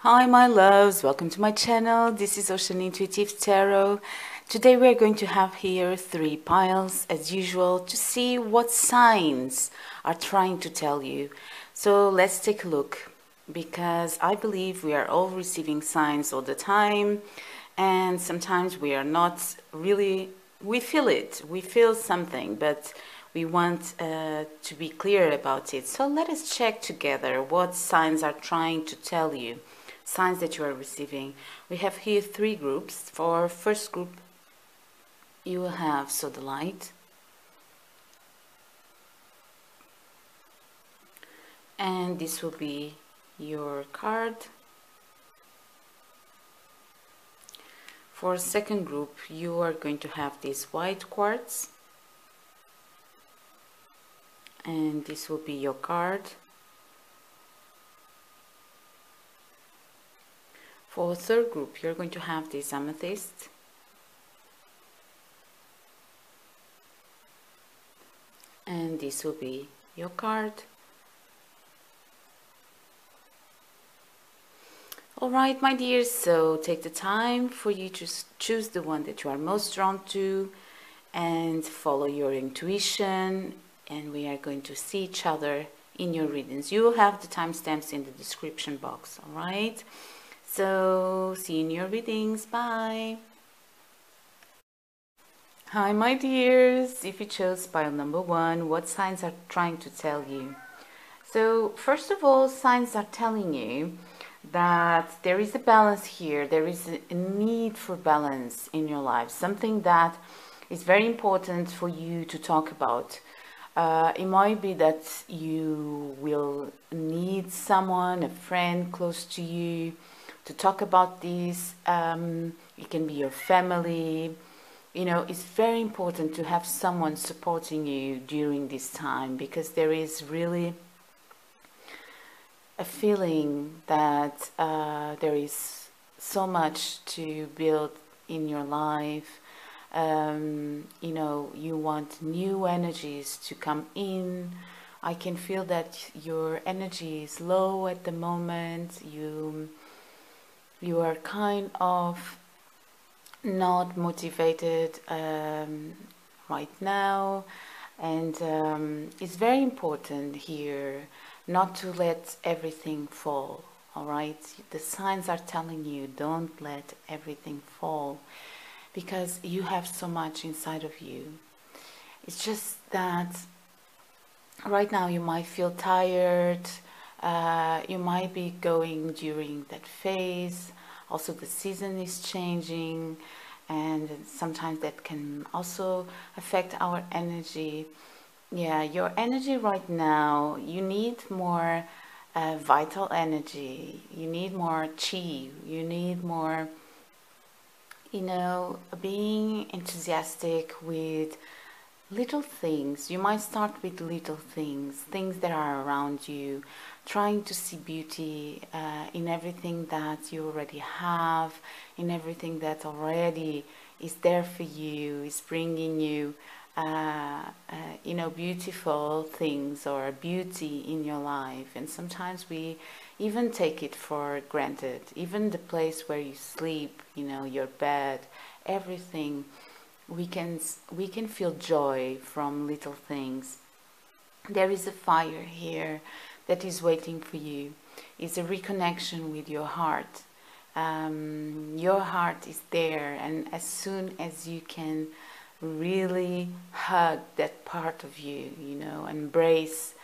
Hi my loves, welcome to my channel. This is Ocean Intuitive Tarot. Today we're going to have here 3 piles as usual to see what signs are trying to tell you. So let's take a look, because I believe we are all receiving signs all the time, and sometimes we are not really, we feel it, we feel something, but we want to be clear about it. So let us check together what signs are trying to tell you. Signs that you are receiving. We have here 3 groups. For first group you will have the light, and this will be your card. For second group you are going to have this white quartz, and this will be your card. For third group, you're going to have this amethyst, and this will be your card. Alright, my dears, so take the time for you to choose the one that you are most drawn to and follow your intuition, and we are going to see each other in your readings. You will have the timestamps in the description box, alright? So, see you in your readings. Bye. Hi, my dears. If you chose pile number 1, what signs are trying to tell you? So, first of all, signs are telling you that there is a balance here. There is a need for balance in your life. Something that is very important for you to talk about. It might be that you will need someone, a friend close to you, to talk about this. It can be your family. You know, it's very important to have someone supporting you during this time, because there is really a feeling that there is so much to build in your life. You know, you want new energies to come in. I can feel that your energy is low at the moment. You are kind of not motivated right now, and it's very important here not to let everything fall. All right, the signs are telling you don't let everything fall, because you have so much inside of you. It's just that right now you might feel tired. You might be going during that phase. Also, the season is changing, and sometimes that can also affect our energy. Yeah, your energy right now, you need more vital energy. You need more chi. You need more, you know, being enthusiastic with little things. You might start with little things, things that are around you, trying to see beauty in everything that you already have, in everything that already is there for you, is bringing you you know, beautiful things or beauty in your life. And sometimes we even take it for granted, even the place where you sleep, you know, your bed, everything. We can feel joy from little things. There is a fire here that is waiting for you. It's a reconnection with your heart. Your heart is there, and as soon as you can really hug that part of you, you know, embrace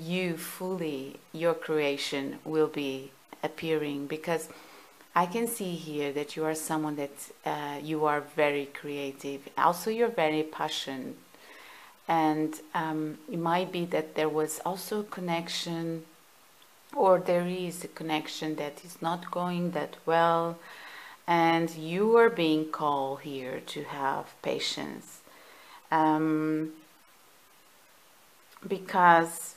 you fully, your creation will be appearing. Because I can see here that you are someone that you are very creative. Also, you're very passionate, and it might be that there was also a connection, or there is a connection that is not going that well, and you are being called here to have patience, because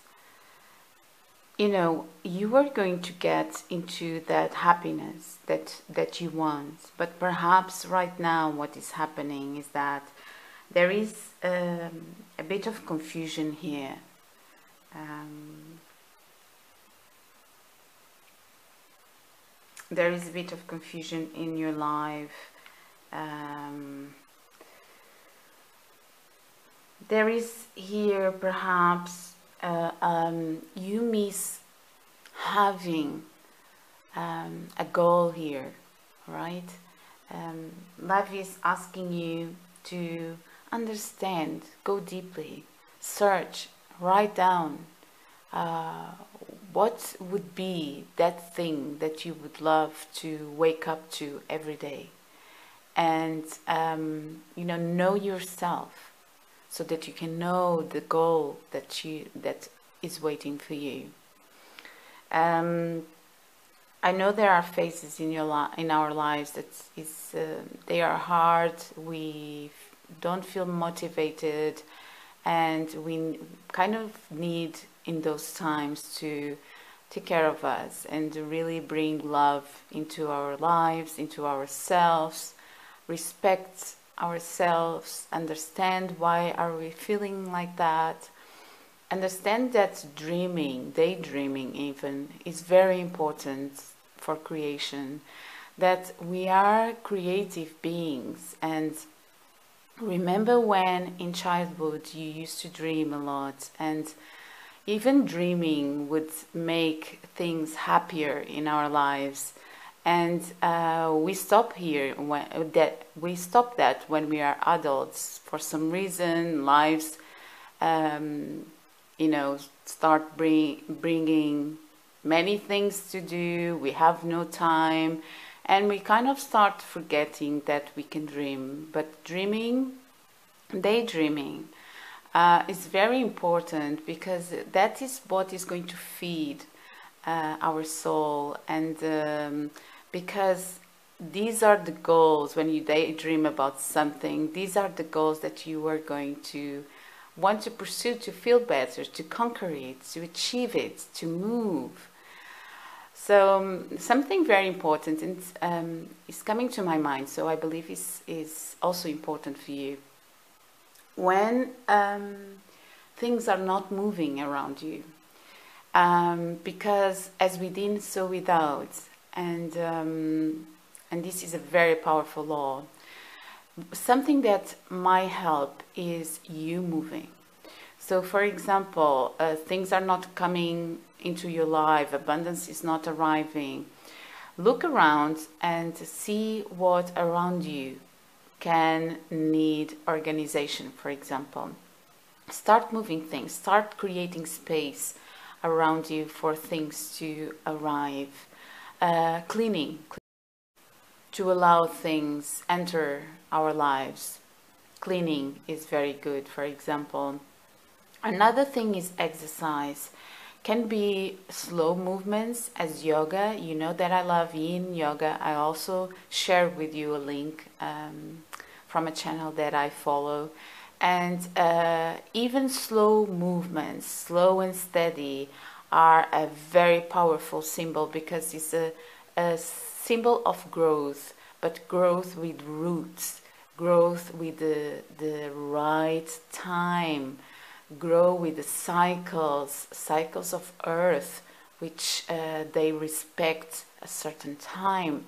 you know, you are going to get into that happiness that you want. But perhaps right now what is happening is that there is a bit of confusion here. there is a bit of confusion in your life. There is here perhaps you miss having a goal here, right? Life is asking you to understand, go deeply, search, write down what would be that thing that you would love to wake up to every day, and know yourself, so that you can know the goal that is waiting for you. I know there are phases in our lives that they are hard. We don't feel motivated, and we kind of need in those times to take care of us and to really bring love into our lives, into ourselves, respect ourselves, understand why are we feeling like that. Understand that dreaming, daydreaming even, is very important for creation, that we are creative beings. And remember when in childhood you used to dream a lot, and even dreaming would make things happier in our lives. And we stop that when we are adults. For some reason, lives start bringing many things to do. We have no time, and we kind of start forgetting that we can dream. But daydreaming is very important, because that is what is going to feed our soul. And because these are the goals. When you daydream about something, these are the goals that you are going to want to pursue, to feel better, to conquer it, to achieve it, to move. So something very important is coming to my mind, so I believe is also important for you. When things are not moving around you, because as within, so without, and this is a very powerful law. Something that might help is you moving. So for example, things are not coming into your life, abundance is not arriving. Look around and see what around you can need organization, for example. Start moving things, start creating space around you for things to arrive. Cleaning, to allow things enter our lives. Cleaning is very good, for example. Another thing is exercise. Can be slow movements as yoga. You know that I love yin yoga. I also share with you a link from a channel that I follow. And even slow movements, slow and steady, are a very powerful symbol, because it's a symbol of growth, but growth with roots, growth with the right time, grow with the cycles of earth, which they respect a certain time.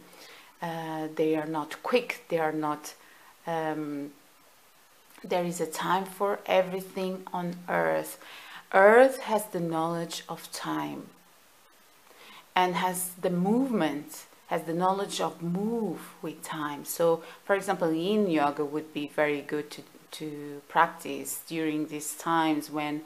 They are not quick, they are not there is a time for everything on earth. Earth has the knowledge of time, and has the knowledge of move with time. So for example, yin yoga would be very good to practice during these times when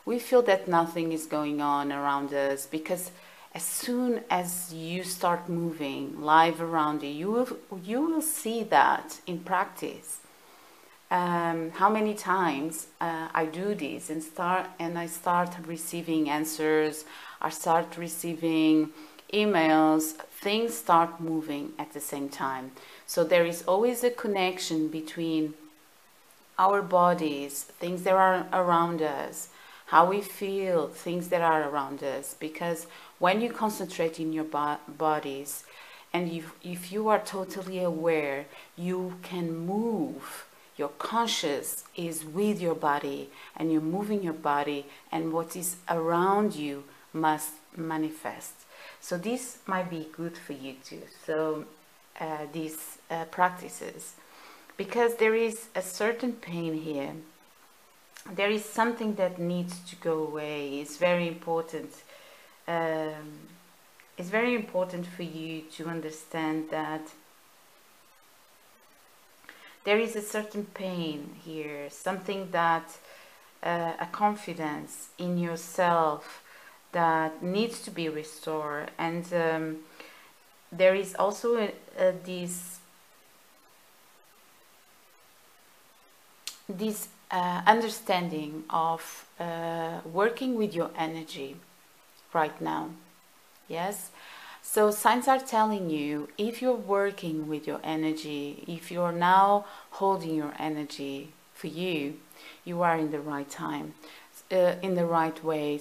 we feel that nothing is going on around us, because as soon as you start moving live around you, you will see that in practice. How many times I do this and I start receiving answers, I start receiving emails, things start moving at the same time. So there is always a connection between our bodies, things that are around us, how we feel, things that are around us. Because when you concentrate in your bodies, and if you are totally aware, you can move. Your conscious is with your body, and you're moving your body, and what is around you must manifest. So this might be good for you too. So these practices, because there is a certain pain here. There is something that needs to go away. It's very important. It's very important for you to understand that there is a certain pain here, something that a confidence in yourself that needs to be restored, and there is also this understanding of working with your energy right now. Yes, so signs are telling you, if you're working with your energy, if you're now holding your energy for you, you are in the right time, in the right way.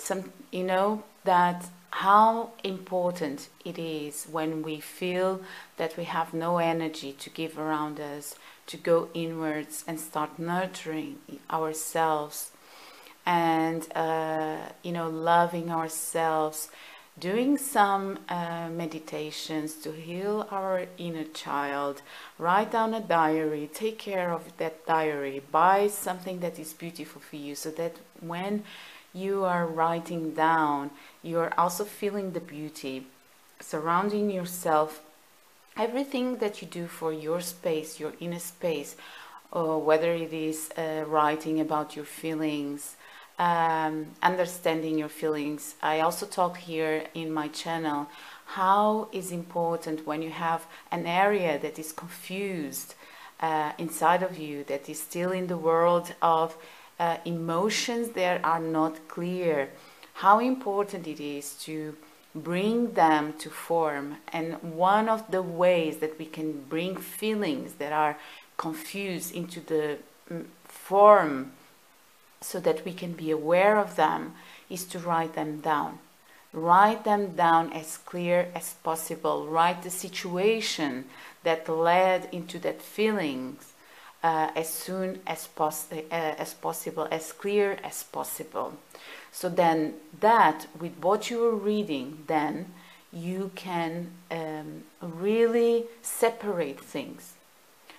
You know that how important it is when we feel that we have no energy to give around us, to go inwards and start nurturing ourselves, and you know, loving ourselves, doing some meditations to heal our inner child. Write down a diary, take care of that diary, buy something that is beautiful for you, so that when you are writing down, you are also feeling the beauty, surrounding yourself. Everything that you do for your space, your inner space, whether it is writing about your feelings, understanding your feelings. I also talk here in my channel how is important when you have an area that is confused inside of you, that is still in the world of emotions that are not clear, how important it is to bring them to form. And one of the ways that we can bring feelings that are confused into the form, so that we can be aware of them, is to write them down. Write them down as clear as possible. Write the situation that led into that feelings as soon as possible, as clear as possible. So then that, with what you are reading, then you can really separate things.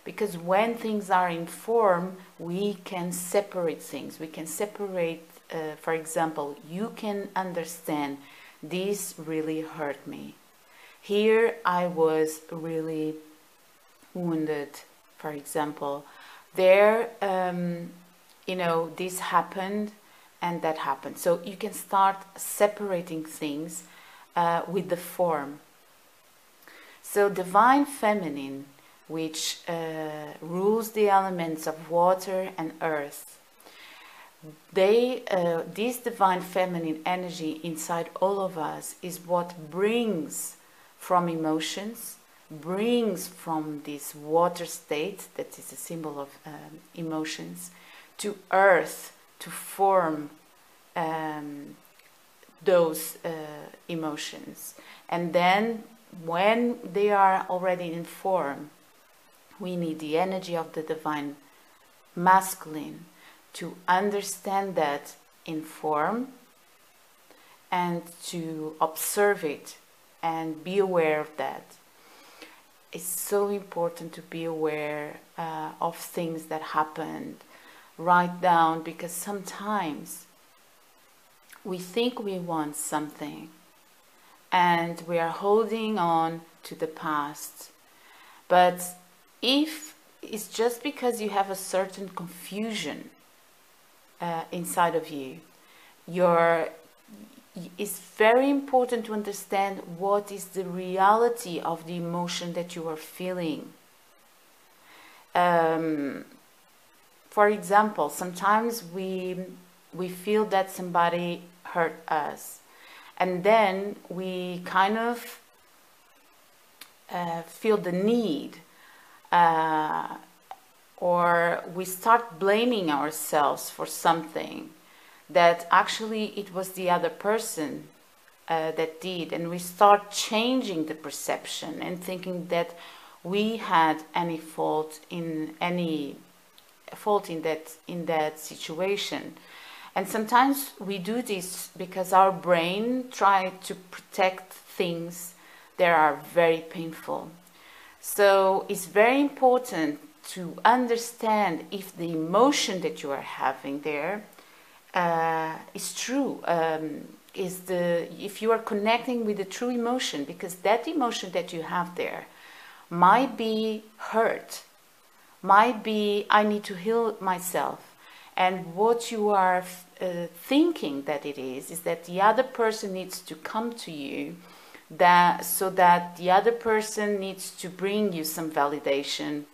Because when things are in form, we can separate things. We can separate, for example, you can understand, this really hurt me. Here I was really wounded, for example. There, you know, this happened and that happened. So you can start separating things with the form. So divine feminine, which rules the elements of water and earth, this divine feminine energy inside all of us is what brings from emotions, brings from this water state that is a symbol of emotions, to earth, to form those emotions. And then when they are already in form, we need the energy of the divine masculine to understand that in form and to observe it and be aware of that. It's so important to be aware of things that happened. Write down, because sometimes we think we want something and we are holding on to the past. But if it's just because you have a certain confusion inside of you, it's very important to understand what is the reality of the emotion that you are feeling. For example, sometimes we feel that somebody hurt us, and then we kind of feel the need, or we start blaming ourselves for something that actually it was the other person that did, and we start changing the perception and thinking that we had any fault in that situation. And sometimes we do this because our brain tries to protect things that are very painful. So it's very important to understand if the emotion that you are having there is true, if you are connecting with the true emotion, because that emotion that you have there might be hurt, might be I need to heal myself, and what you are thinking that it is that the other person needs to come to you, so that the other person needs to bring you some validation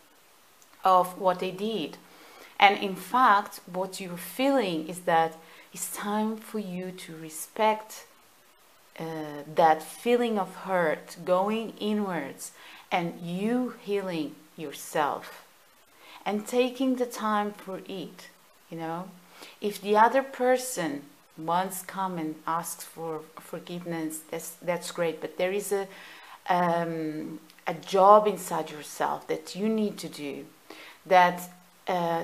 of what they did. And in fact, what you're feeling is that it's time for you to respect that feeling of hurt going inwards, and you healing yourself and taking the time for it. You know, if the other person once come and asks for forgiveness, that's great, but there is a job inside yourself that you need to do, that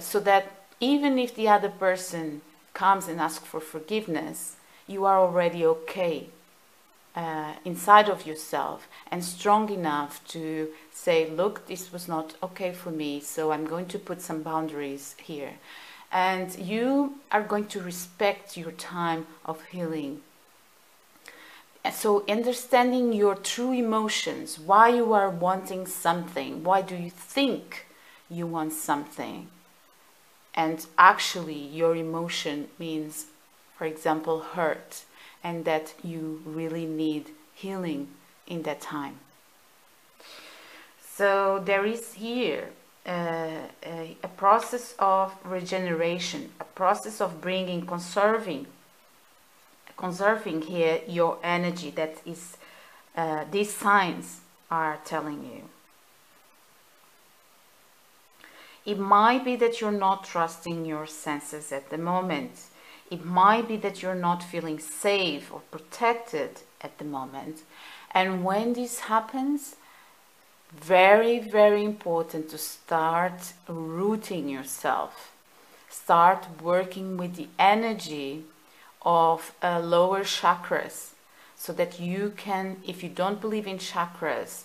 so that even if the other person comes and asks for forgiveness, you are already okay inside of yourself and strong enough to say, look, this was not okay for me, so I'm going to put some boundaries here. And you are going to respect your time of healing. And so understanding your true emotions, why you are wanting something, why do you think you want something, and actually your emotion means, for example, hurt, and that you really need healing in that time. So there is here a process of regeneration, a process of bringing, conserving here your energy, that is these signs are telling you. It might be that you're not trusting your senses at the moment. It might be that you're not feeling safe or protected at the moment. And when this happens, very, very important to start rooting yourself. Start working with the energy of lower chakras, so that you can, if you don't believe in chakras,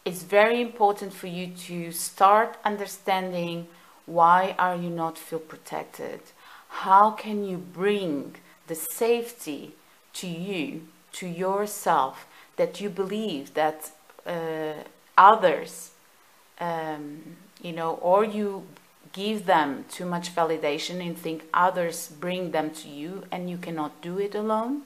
it's very important for you to start understanding why are you not feel protected. How can you bring the safety to you, to yourself, that you believe that others, or you give them too much validation and think others bring them to you and you cannot do it alone.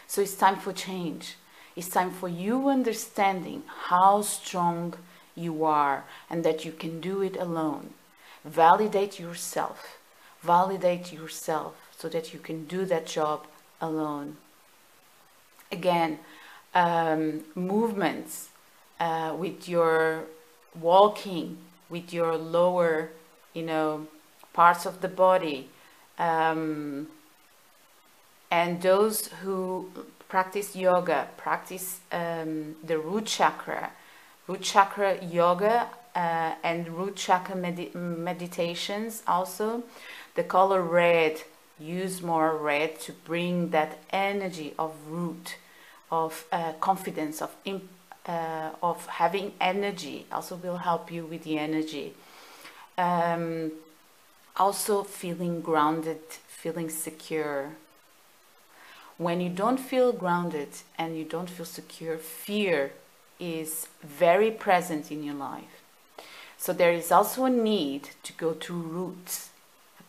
So it's time for change. It's time for you understanding how strong you are and that you can do it alone. Validate yourself so that you can do that job alone. Again, movements with your walking, with your lower, parts of the body, and those who practice yoga, practice the root chakra yoga, and root chakra meditations also. The color red, use more red to bring that energy of root, of confidence, of having energy, also will help you with the energy. Also feeling grounded, feeling secure. When you don't feel grounded and you don't feel secure, fear is very present in your life. So there is also a need to go to roots.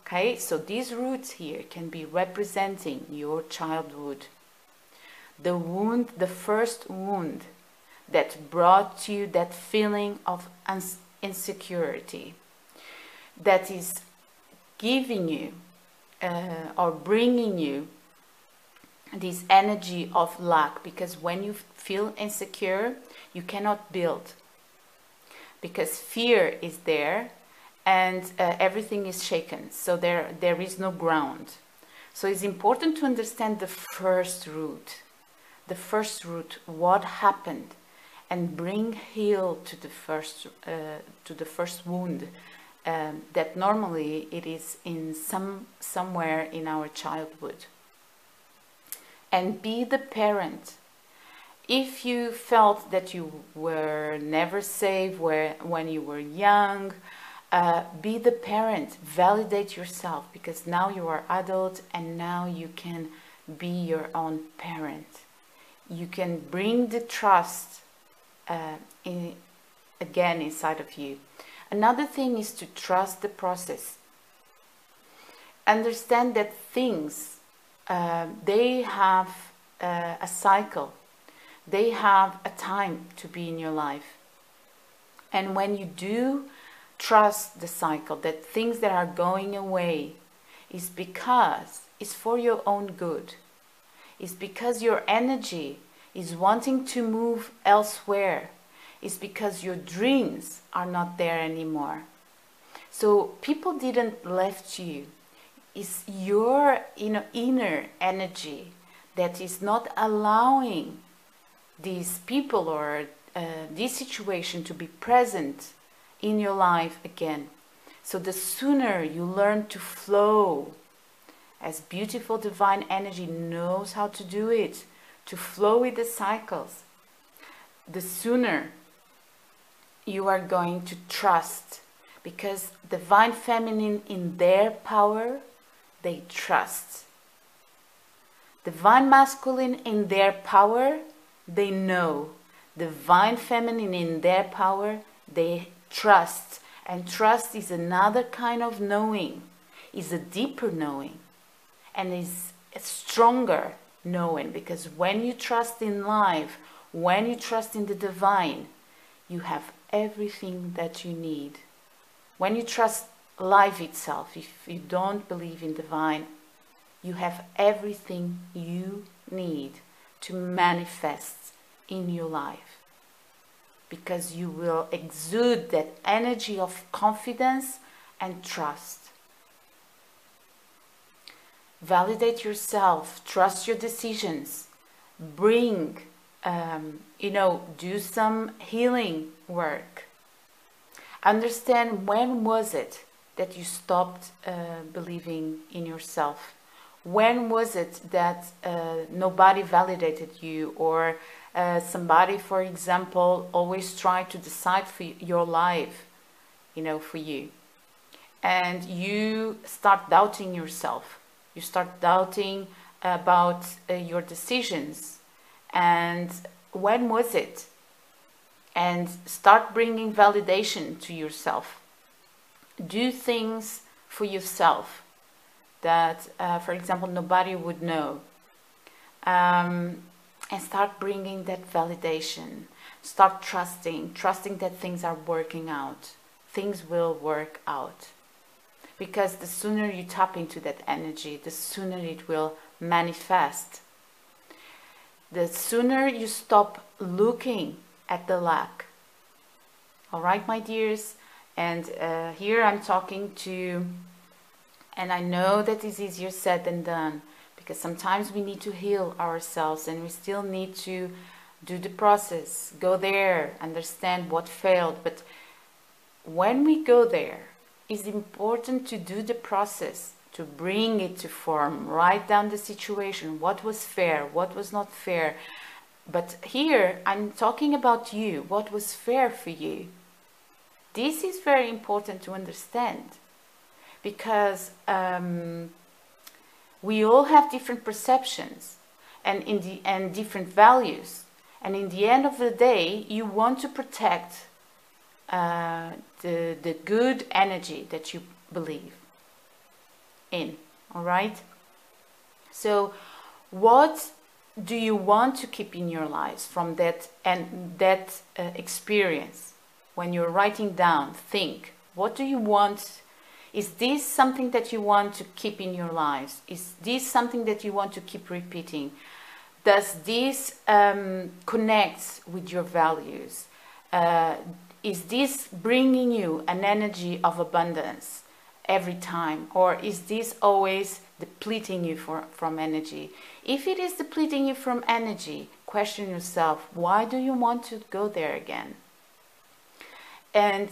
Okay, so these roots here can be representing your childhood. The wound, the first wound that brought you that feeling of insecurity, that is giving you or bringing you this energy of lack, because when you feel insecure, you cannot build, because fear is there and everything is shaken, so there is no ground. So it's important to understand the first root, what happened, and bring heal to the first wound, that normally it is in somewhere in our childhood. and be the parent. If you felt that you were never safe when you were young, be the parent, validate yourself, because now you are adult and now you can be your own parent. You can bring the trust again inside of you. Another thing is to trust the process. Understand that things, they have a cycle. They have a time to be in your life. And when you do trust the cycle, that things that are going away is because it's for your own good. It's because your energy is wanting to move elsewhere. It's because your dreams are not there anymore. So people didn't left you. It's your inner energy that is not allowing these people or this situation to be present in your life again. So the sooner you learn to flow, as beautiful divine energy knows how to do it, to flow with the cycles, the sooner you are going to trust, because divine feminine in their power, they trust. Divine masculine in their power, they know. Divine feminine in their power, they trust. And trust is another kind of knowing, is a deeper knowing, and is a stronger knowing, because when you trust in life, when you trust in the divine, you have everything that you need. When you trust life itself, if you don't believe in divine, you have everything you need to manifest in your life, because you will exude that energy of confidence and trust. Validate yourself, trust your decisions, bring, do some healing work. Understand, when was it that you stopped believing in yourself? When was it that nobody validated you, or somebody, for example, always tried to decide for your life, for you, and you start doubting yourself? You start doubting about your decisions. And when was it? And start bringing validation to yourself. Do things for yourself that, for example, nobody would know. And start bringing that validation. Start trusting that things are working out. Things will work out. Because the sooner you tap into that energy, the sooner it will manifest. The sooner you stop looking at the lack. All right, my dears? And here I'm talking to, and I know that is easier said than done, because sometimes we need to heal ourselves and we still need to do the process, go there, understand what failed. But when we go there, it's important to do the process, to bring it to form, write down the situation, what was fair, what was not fair. But here I'm talking about you, what was fair for you. This is very important to understand, because we all have different perceptions and different values. And in the end of the day, you want to protect the good energy that you believe in. All right? So what do you want to keep in your lives from that experience? When you're writing down, think, what do you want? Is this something that you want to keep in your lives? Is this something that you want to keep repeating? Does this connect with your values? Is this bringing you an energy of abundance every time? Or is this always depleting you from energy? If it is depleting you from energy, question yourself, why do you want to go there again? And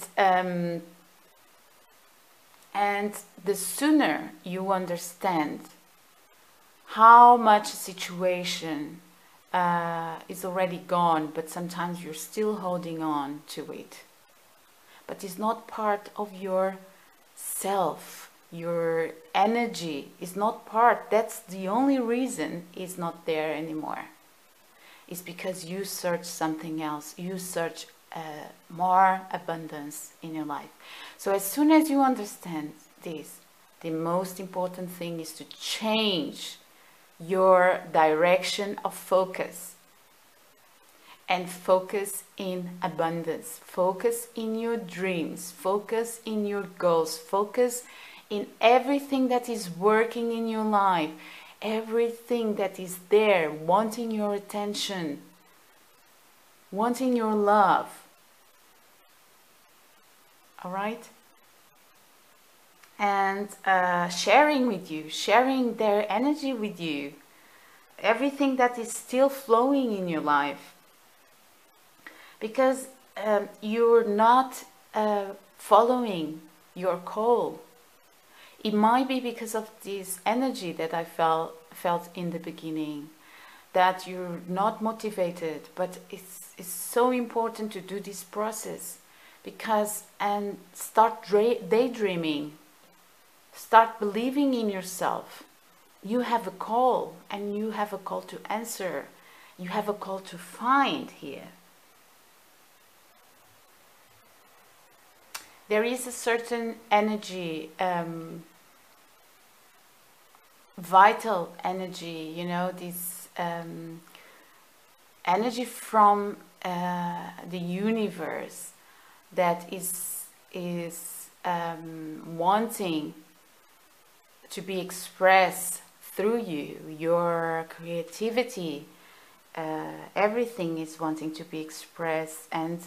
the sooner you understand how much a situation is already gone, but sometimes you're still holding on to it. But it's not part of your self. Your energy is not part. That's the only reason it's not there anymore. It's because you search something else. You search more abundance in your life. So as soon as you understand this, the most important thing is to change your direction of focus, and focus in abundance, focus in your dreams, focus in your goals, focus in everything that is working in your life, everything that is there, wanting your attention, wanting your love. All right? And sharing with you, sharing their energy with you, everything that is still flowing in your life. Because you're not following your call. It might be because of this energy that I felt in the beginning, that you're not motivated, but it's so important to do this process, because and start daydreaming, start believing in yourself. You have a call, and you have a call to answer. You have a call to find here. There is a certain energy, vital energy, you know, this energy from the universe that is wanting to be expressed through you. Your creativity, everything is wanting to be expressed, and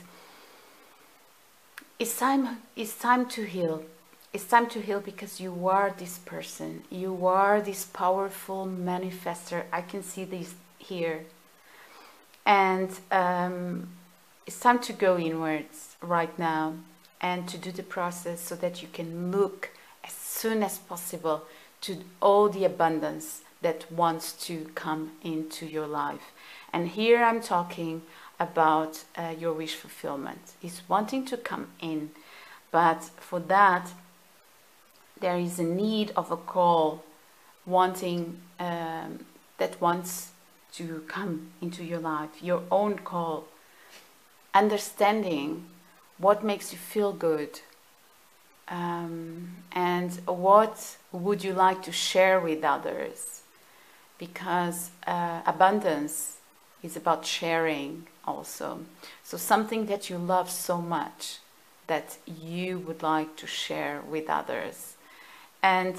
it's time to heal. It's time to heal, because you are this person. You are this powerful manifester. I can see this here. And it's time to go inwards right now and to do the process, so that you can look as soon as possible to all the abundance that wants to come into your life. And here I'm talking about your wish fulfillment. It's wanting to come in, but for that there is a need of a call, wanting that wants to come into your life, your own call, understanding what makes you feel good, and what would you like to share with others, because abundance is about sharing also. So something that you love so much that you would like to share with others, and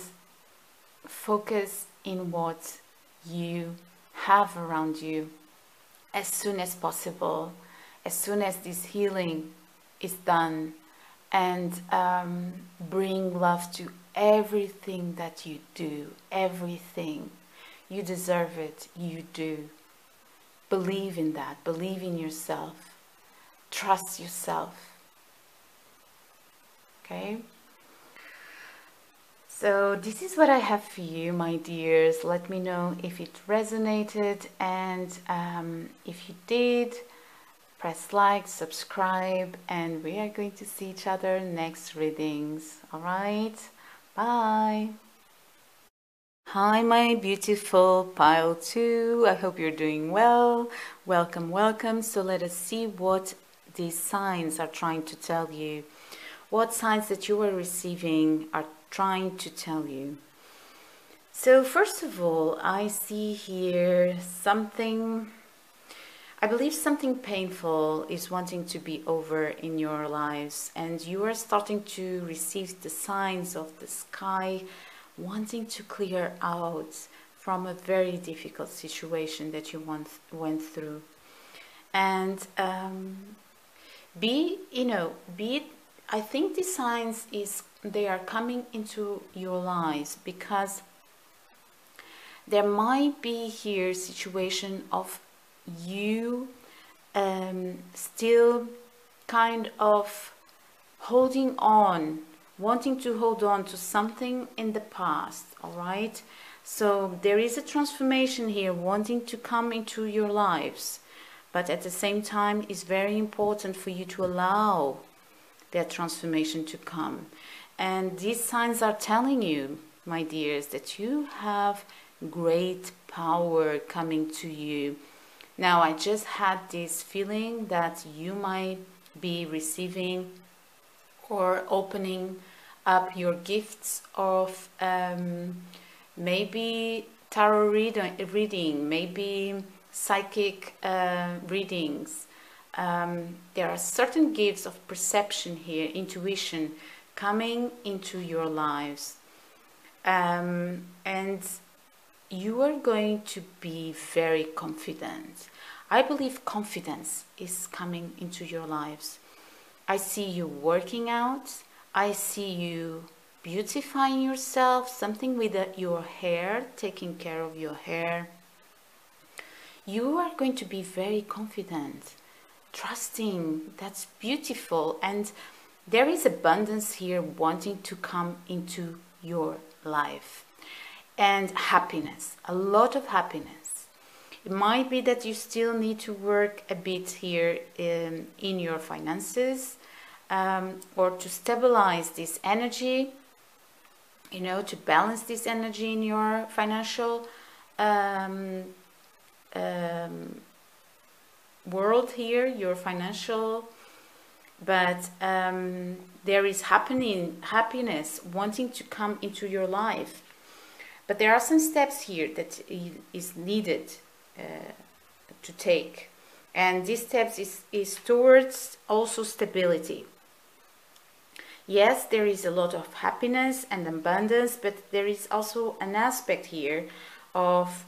focus in what you have around you as soon as possible, as soon as this healing is done, and bring love to everything that you do, everything. You deserve it, you do. Believe in that, believe in yourself, trust yourself. Okay? So this is what I have for you, my dears. Let me know if it resonated, and if you did, press like, subscribe, and we are going to see each other next readings. All right? Bye. Hi, my beautiful pile 2. I hope you're doing well. Welcome, welcome. So let us see what these signs are trying to tell you. What signs that you are receiving are trying to tell you. So first of all, I see here something, I believe something painful is wanting to be over in your lives, and you are starting to receive the signs of the sky wanting to clear out from a very difficult situation that you went through. And I think the signs they are coming into your lives because there might be here a situation of you still kind of holding on, wanting to hold on to something in the past, all right? So there is a transformation here wanting to come into your lives, but at the same time it's very important for you to allow that transformation to come. And these signs are telling you, my dears, that you have great power coming to you. Now, I just had this feeling that you might be receiving or opening up your gifts of maybe tarot reading, maybe psychic readings. There are certain gifts of perception here, intuition, coming into your lives. And you are going to be very confident. I believe confidence is coming into your lives. I see you working out. I see you beautifying yourself, something with your hair, taking care of your hair. You are going to be very confident, trusting. That's beautiful. And there is abundance here wanting to come into your life. And happiness, a lot of happiness. It might be that you still need to work a bit here in your finances, or to stabilize this energy, you know, to balance this energy in your financial world here, your financial. But there is happiness wanting to come into your life. But there are some steps here that is needed to take. And these steps is towards also stability. Yes, there is a lot of happiness and abundance, but there is also an aspect here of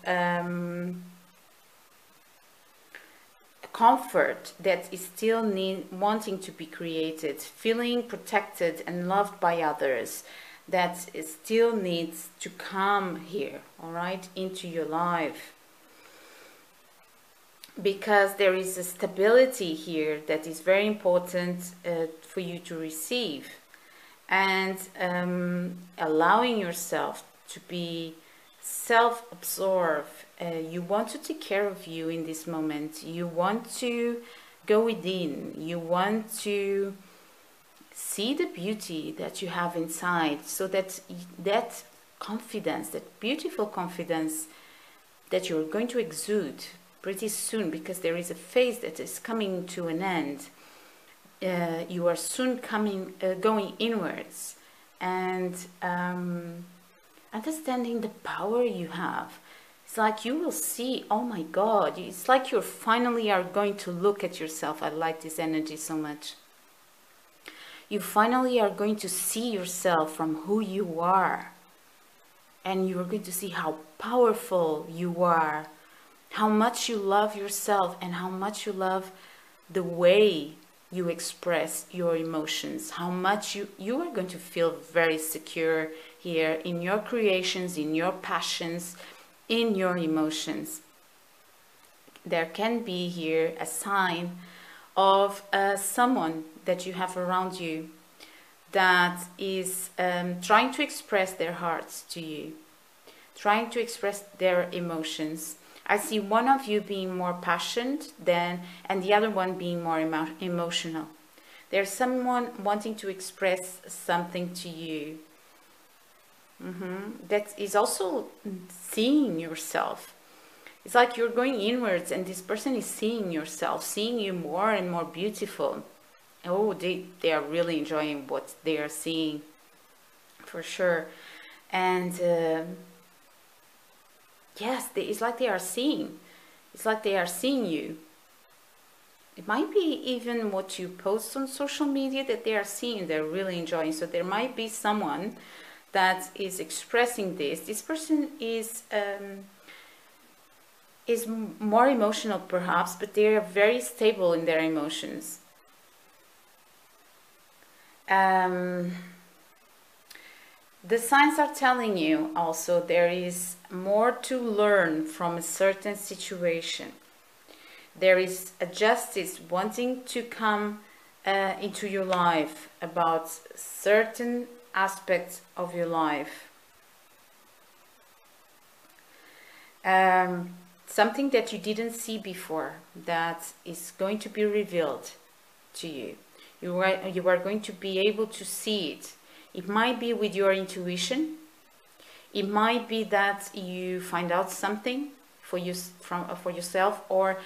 comfort that is still wanting to be created, feeling protected and loved by others, that it still needs to come here, all right, into your life. Because there is a stability here that is very important for you to receive. And allowing yourself to be self-absorbed. You want to take care of you in this moment. You want to go within. You want to see the beauty that you have inside, so that that confidence, that beautiful confidence that you're going to exude pretty soon, because there is a phase that is coming to an end. You are soon going inwards, and understanding the power you have. It's like you will see, oh my God, it's like you finally are going to look at yourself. I like this energy so much. You finally are going to see yourself from who you are. And you are going to see how powerful you are, how much you love yourself, and how much you love the way you express your emotions, how much you are going to feel very secure here in your creations, in your passions, in your emotions. There can be here a sign of someone that you have around you that is trying to express their hearts to you, trying to express their emotions. I see one of you being more passionate and the other one being more emotional. There's someone wanting to express something to you. That is also seeing yourself. It's like you're going inwards, and this person is seeing yourself, seeing you more and more beautiful. Oh, they are really enjoying what they are seeing, for sure. And yes, it's like they are seeing. It's like they are seeing you. It might be even what you post on social media that they are seeing, they're really enjoying. So there might be someone that is expressing this. This person is more emotional perhaps, but they are very stable in their emotions. The signs are telling you also there is more to learn from a certain situation. There is a justice wanting to come into your life about certain aspects of your life. something that you didn't see before that is going to be revealed to you. You are going to be able to see it. It might be with your intuition. It might be that you find out something for yourself, or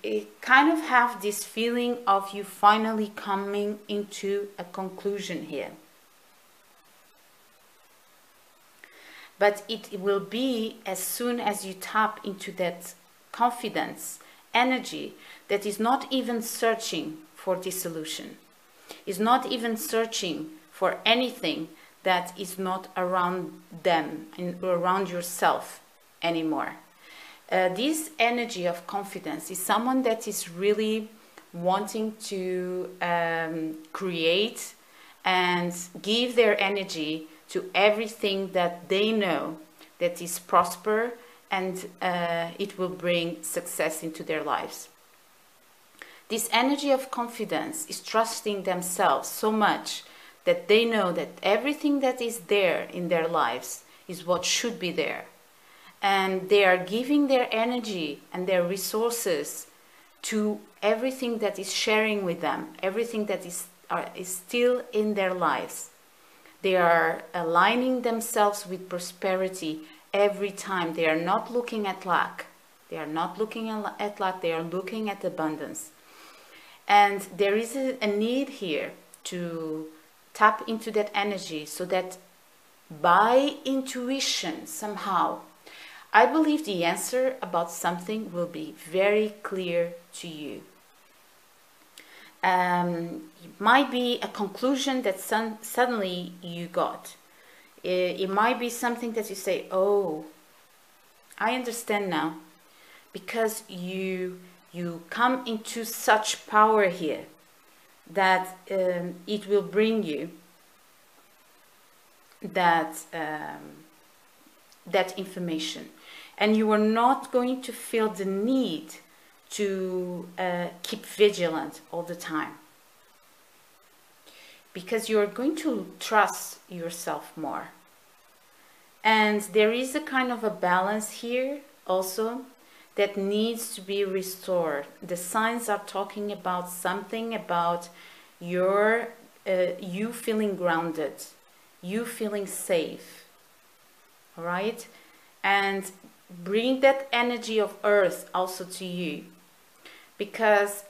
it kind of have this feeling of you finally coming into a conclusion here. But it will be as soon as you tap into that confidence, energy that is not even searching for this solution, is not even searching for anything that is not around them and around yourself anymore. This energy of confidence is someone that is really wanting to create and give their energy to everything that they know that is prosper and it will bring success into their lives. This energy of confidence is trusting themselves so much that they know that everything that is there in their lives is what should be there. And they are giving their energy and their resources to everything that is sharing with them, everything that is still in their lives. They are aligning themselves with prosperity every time. They are not looking at lack. They are not looking at lack. They are looking at abundance. And there is a need here to tap into that energy so that by intuition somehow, I believe the answer about something will be very clear to you. It might be a conclusion that suddenly you got. It might be something that you say, oh, I understand now, because you come into such power here that it will bring you that information, and you are not going to feel the need to keep vigilant all the time, because you're going to trust yourself more. And there is a kind of a balance here also that needs to be restored. The signs are talking about something about you feeling grounded, you feeling safe, all right? And bring that energy of earth also to you, because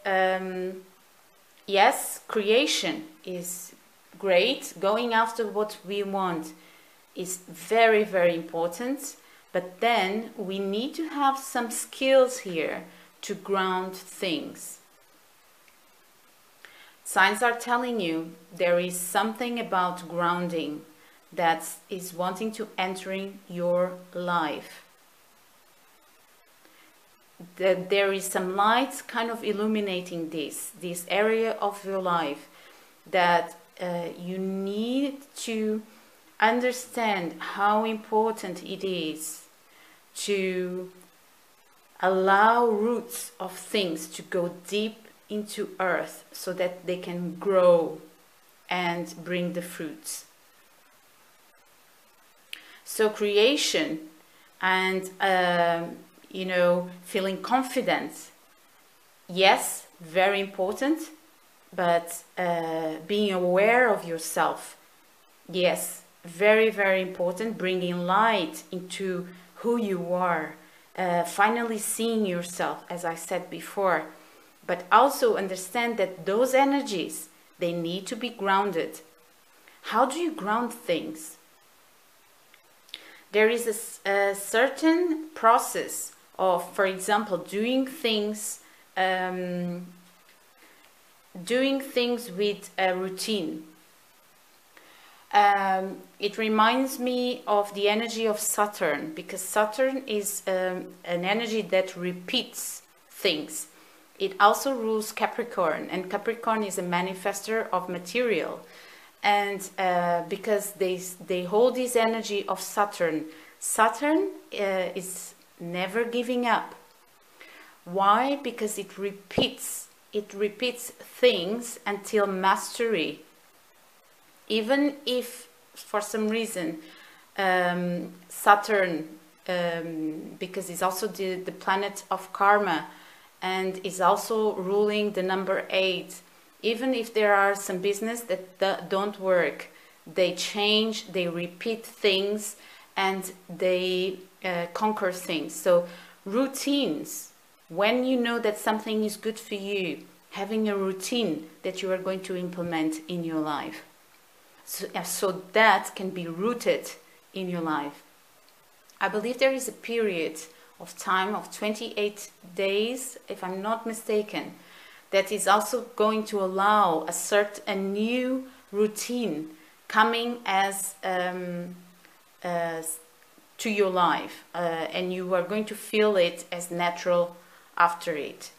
yes, creation is great. Going after what we want is very, very important, but then we need to have some skills here to ground things. Signs are telling you there is something about grounding that is wanting to entering your life. That there is some light kind of illuminating this area of your life, that you need to understand how important it is to allow roots of things to go deep into earth so that they can grow and bring the fruits. So creation and feeling confident, yes, very important, but being aware of yourself, yes, very, very important. Bringing light into who you are, finally seeing yourself, as I said before, but also understand that those energies, they need to be grounded. How do you ground things? There is a certain process of, for example, doing things with a routine. It reminds me of the energy of Saturn, because Saturn is an energy that repeats things. It also rules Capricorn, and Capricorn is a manifester of material. And because they hold this energy of Saturn, Saturn is never giving up. Why? Because it repeats things until mastery. Even if for some reason Saturn because it's also the planet of karma, and is also ruling the number 8. Even if there are some business that don't work, they change, they repeat things, and they conquer things. So routines, when you know that something is good for you, having a routine that you are going to implement in your life, so that can be rooted in your life. I believe there is a period of time of 28 days, if I'm not mistaken, that is also going to allow a new routine coming as to your life, and you are going to feel it as natural after it.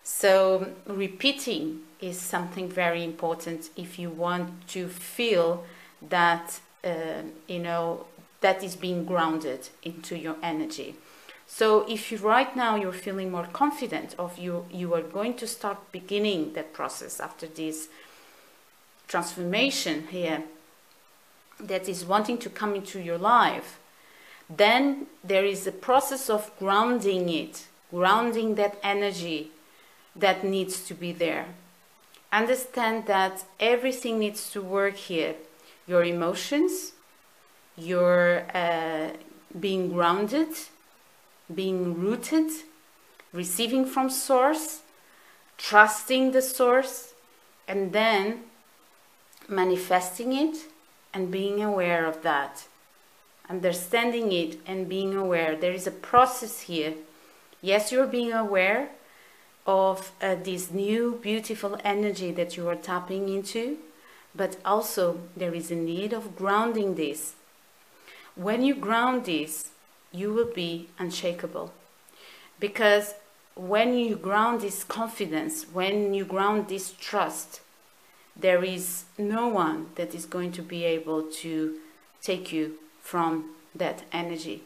So repeating is something very important if you want to feel that that is being grounded into your energy. So if you right now you're feeling more confident of you are going to start beginning that process after this transformation here that is wanting to come into your life, then there is a process of grounding that energy that needs to be there. Understand that everything needs to work here. Your emotions, your being grounded, being rooted, receiving from source, trusting the source, and then manifesting it and being aware of that. Understanding it and being aware. There is a process here. Yes, you're being aware of this new beautiful energy that you are tapping into, but also there is a need of grounding this. When you ground this, you will be unshakable, because when you ground this confidence, when you ground this trust, there is no one that is going to be able to take you from that energy.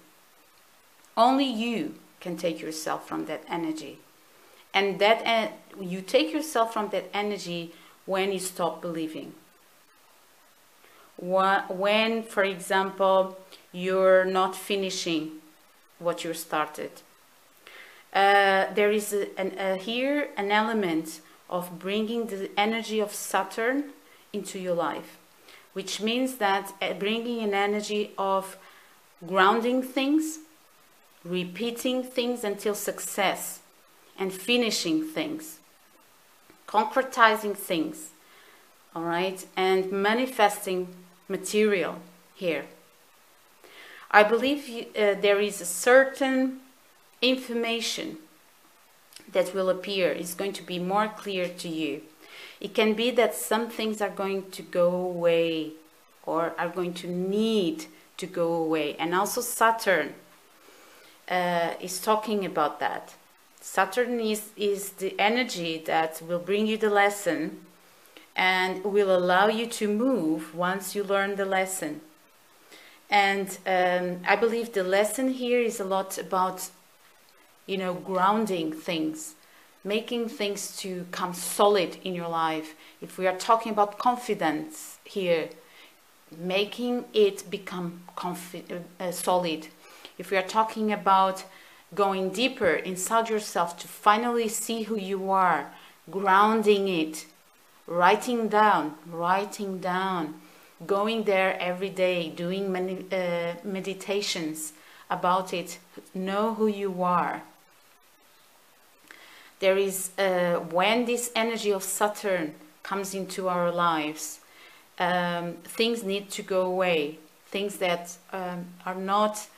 Only you can take yourself from that energy. And that you take yourself from that energy when you stop believing. When, for example, you're not finishing what you started. There is here an element of bringing the energy of Saturn into your life, which means that bringing an energy of grounding things, repeating things until success, and finishing things, concretizing things, all right, and manifesting material here. I believe there is a certain information that will appear, is going to be more clear to you. It can be that some things are going to go away or are going to need to go away. And also Saturn is talking about that. Saturn is the energy that will bring you the lesson and will allow you to move once you learn the lesson. And I believe the lesson here is a lot about, grounding things, making things to come solid in your life. If we are talking about confidence here, making it become solid. If we are talking about going deeper inside yourself to finally see who you are, grounding it, writing down, going there every day, doing many meditations about it, know who you are. There is, when this energy of Saturn comes into our lives, things need to go away, things that are not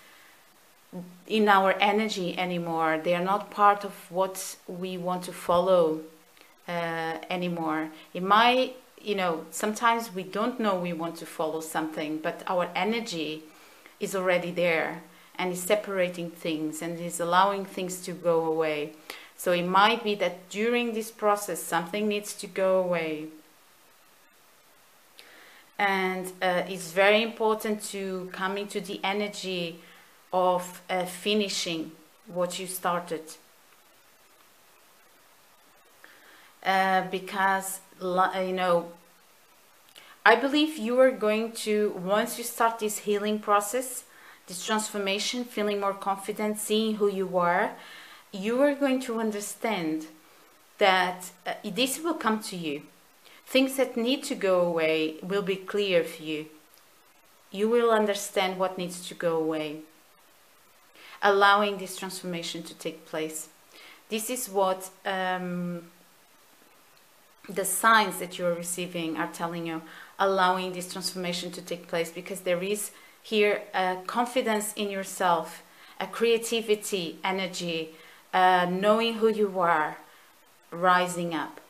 in our energy anymore. They are not part of what we want to follow anymore. It might, sometimes we don't know we want to follow something, but our energy is already there and is separating things and is allowing things to go away. So it might be that during this process something needs to go away. And it's very important to come into the energy of finishing what you started. Because, I believe you are going to, once you start this healing process, this transformation, feeling more confident, seeing who you are, you are going to understand that this will come to you. Things that need to go away will be clear for you. You will understand what needs to go away, allowing this transformation to take place. This is what the signs that you are receiving are telling you, allowing this transformation to take place, because there is here a confidence in yourself, a creativity, energy, knowing who you are, rising up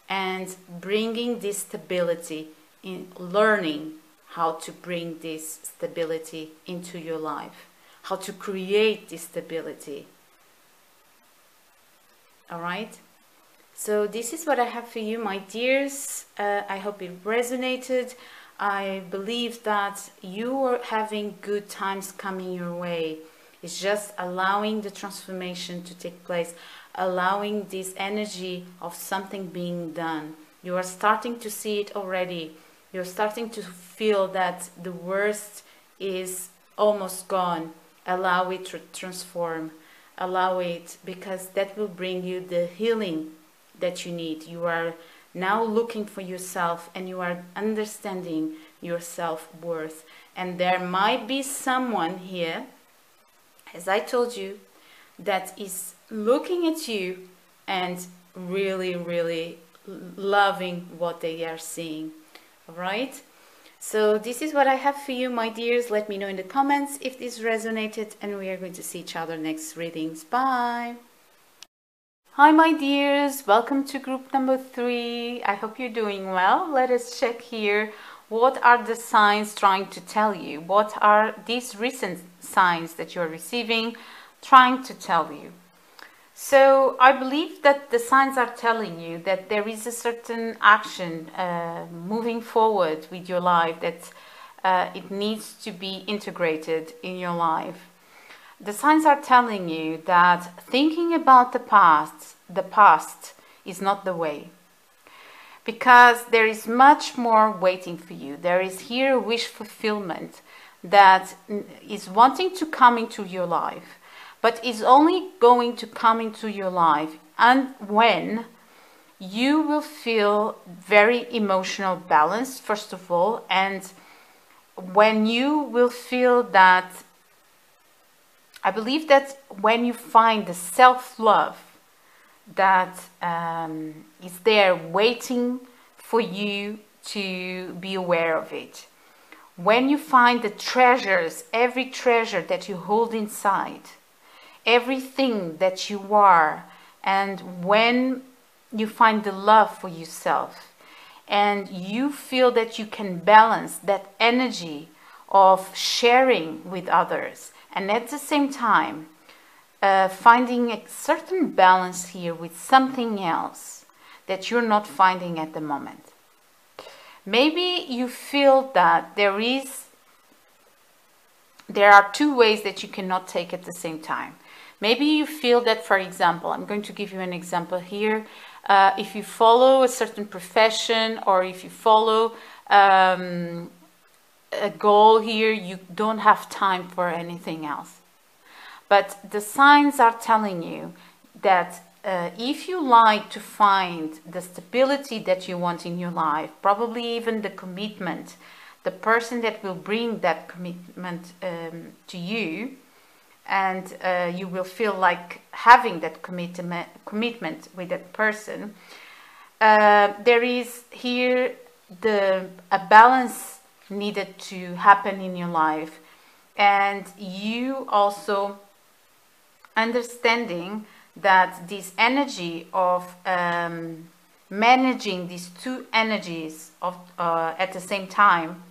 and bringing this stability, in learning how to bring this stability into your life, how to create this stability. All right, so this is what I have for you, my dears. I hope it resonated. I believe that you are having good times coming your way. It's just allowing the transformation to take place, allowing this energy of something being done. You are starting to see it already. You're starting to feel that the worst is almost gone. Allow it to transform. Allow it, because that will bring you the healing that you need. You are now looking for yourself, and you are understanding your self-worth. And there might be someone here, as I told you, that is looking at you and really, really loving what they are seeing. All right, so this is what I have for you, my dears. Let me know in the comments if this resonated, and we are going to see each other next readings. Bye. Hi, my dears, welcome to group number 3. I hope you're doing well. Let us check here. What are the signs trying to tell you? What are these recent signs that you're receiving trying to tell you? So I believe that the signs are telling you that there is a certain action moving forward with your life, that it needs to be integrated in your life. The signs are telling you that thinking about the past is not the way, because there is much more waiting for you. There is here a wish fulfillment that is wanting to come into your life, but is only going to come into your life and when you will feel very emotional balanced, first of all, and when you will feel that, I believe that when you find the self-love that is there waiting for you to be aware of it, when you find the treasures, every treasure that you hold inside, everything that you are, and when you find the love for yourself, and you feel that you can balance that energy of sharing with others, and at the same time finding a certain balance here with something else that you're not finding at the moment. Maybe you feel that there are two ways that you cannot take at the same time. Maybe you feel that, for example, I'm going to give you an example here. If you follow a certain profession, or if you follow a goal here, you don't have time for anything else. But the signs are telling you that if you like to find the stability that you want in your life, probably even the commitment, the person that will bring that commitment to you, and you will feel like having that commitment with that person, there is here a balance needed to happen in your life, and you also understanding that this energy of managing these two energies of at the same time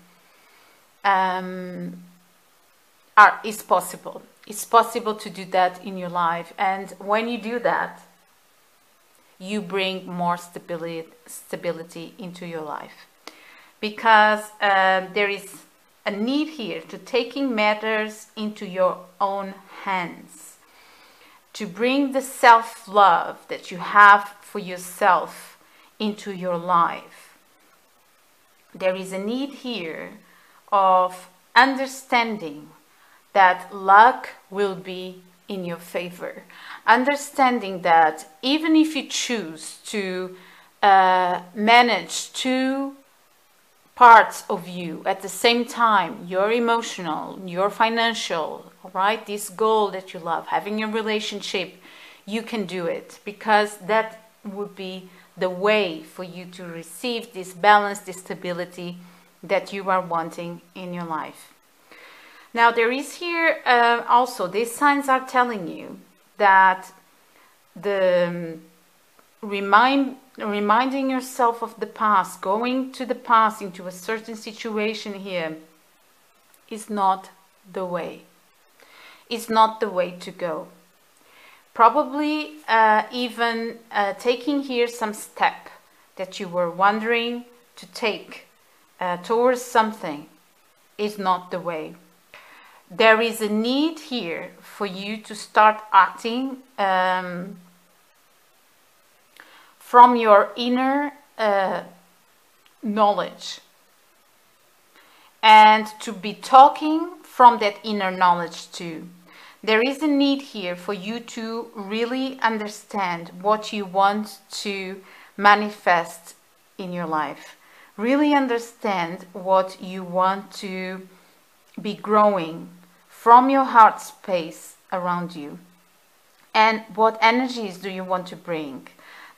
is possible. It's possible to do that in your life, and when you do that, you bring more stability into your life, because there is a need here to taking matters into your own hands, to bring the self-love that you have for yourself into your life. There is a need here of understanding that luck will be in your favor. Understanding that even if you choose to manage two parts of you at the same time, your emotional, your financial, right? This goal that you love, having a relationship, you can do it, because that would be the way for you to receive this balance, this stability that you are wanting in your life. Now there is here also, these signs are telling you that the reminding yourself of the past, going to the past into a certain situation here, is not the way. It's not the way to go. Probably even taking here some step that you were wondering to take towards something is not the way. There is a need here for you to start acting from your inner knowledge, and to be talking from that inner knowledge too. There is a need here for you to really understand what you want to manifest in your life. Really understand what you want to be growing from your heart space around you. And what energies do you want to bring?